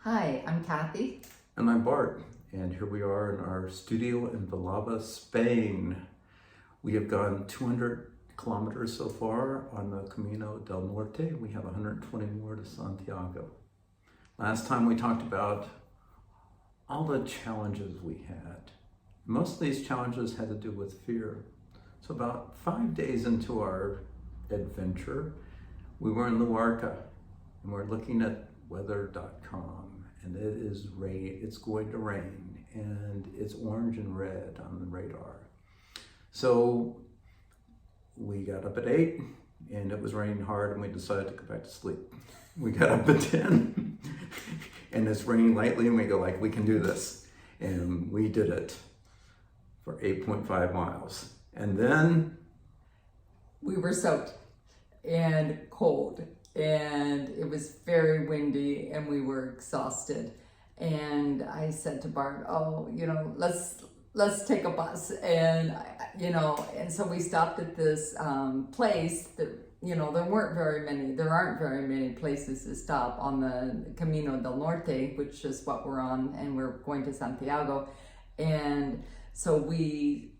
Hi, I'm Kathy. And I'm Bart, and here we are in our studio in Vilalba, Spain. We have gone 200 kilometers so far on the Camino del Norte. We have 120 more to Santiago. Last time we talked about all the challenges we had. Most of these challenges had to do with fear. So about 5 days into our adventure, we were in Luarca, and we're looking at weather.com. And it's going to rain, and it's orange and red on the radar. So we got up at 8, and it was raining hard, and we decided to go back to sleep. We got up at 10, and it's raining lightly, and we go like, we can do this. And we did it for 8.5 miles. And then We were soaked and cold, and it was very windy, and we were exhausted. And I said to Bart, let's take a bus. And and so we stopped at this place that there aren't very many places to stop on the Camino del Norte, which is what we're on, and we're going to Santiago. And so we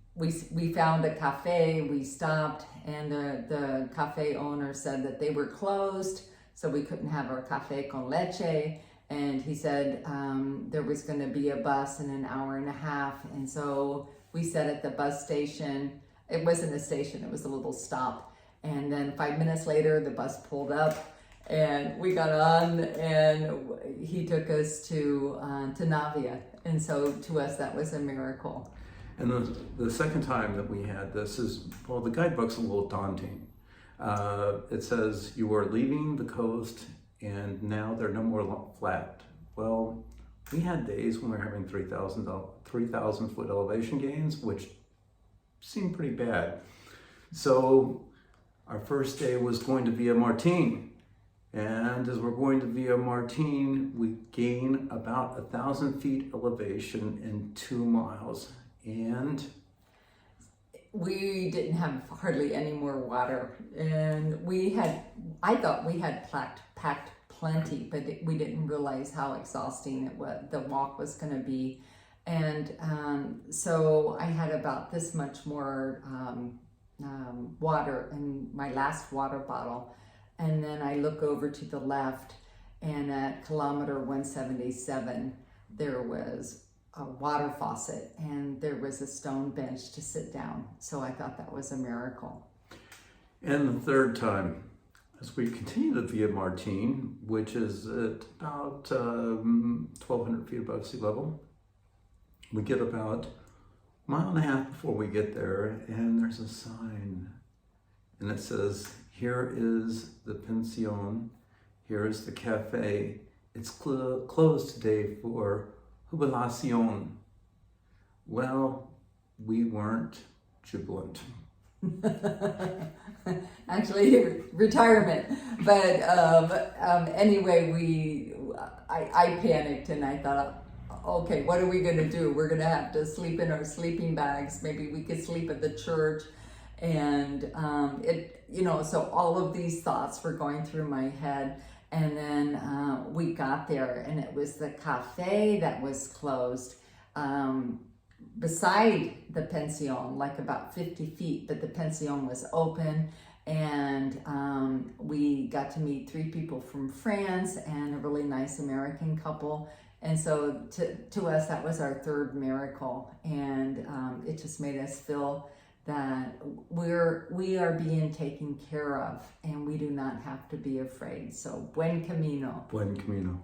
found a cafe, we stopped, and the cafe owner said that they were closed, so we couldn't have our cafe con leche. And he said there was going to be a bus in an hour and a half. And so we sat at the bus station. It wasn't a station, it was a little stop. And then 5 minutes later, the bus pulled up, and we got on, and he took us to Navia. And so to us, that was a miracle. And the second time that we had this the guidebook's a little daunting. It says you are leaving the coast and now they're no more flat. Well, we had days when we were having 3,000 foot elevation gains, which seemed pretty bad. So our first day was going to Villa Martin. And as we're going to Villa Martin, we gain about 1,000 feet elevation in 2 miles. And we didn't have hardly any more water, and I thought we had packed plenty, but we didn't realize how exhausting the walk was going to be. And so I had about this much more water in my last water bottle. And then I look over to the left, and at kilometer 177 there was a water faucet, and there was a stone bench to sit down. So I thought that was a miracle. And the third time, as we continue to Villa Martin, which is at about 1,200 feet above sea level, we get about a mile and a half before we get there, and there's a sign, and it says, here is the pension, here is the cafe. It's closed today for jubilación. Well, we weren't jubilant. Actually, retirement. But anyway, I panicked, and I thought, okay, what are we going to do? We're going to have to sleep in our sleeping bags. Maybe we could sleep at the church. And so all of these thoughts were going through my head. And then we got there, and it was the cafe that was closed beside the pension, like about 50 feet, but the pension was open. And we got to meet 3 people from France and a really nice American couple. And so to us, that was our third miracle. And it just made us feel that we are being taken care of, and we do not have to be afraid. So, buen camino. Buen camino.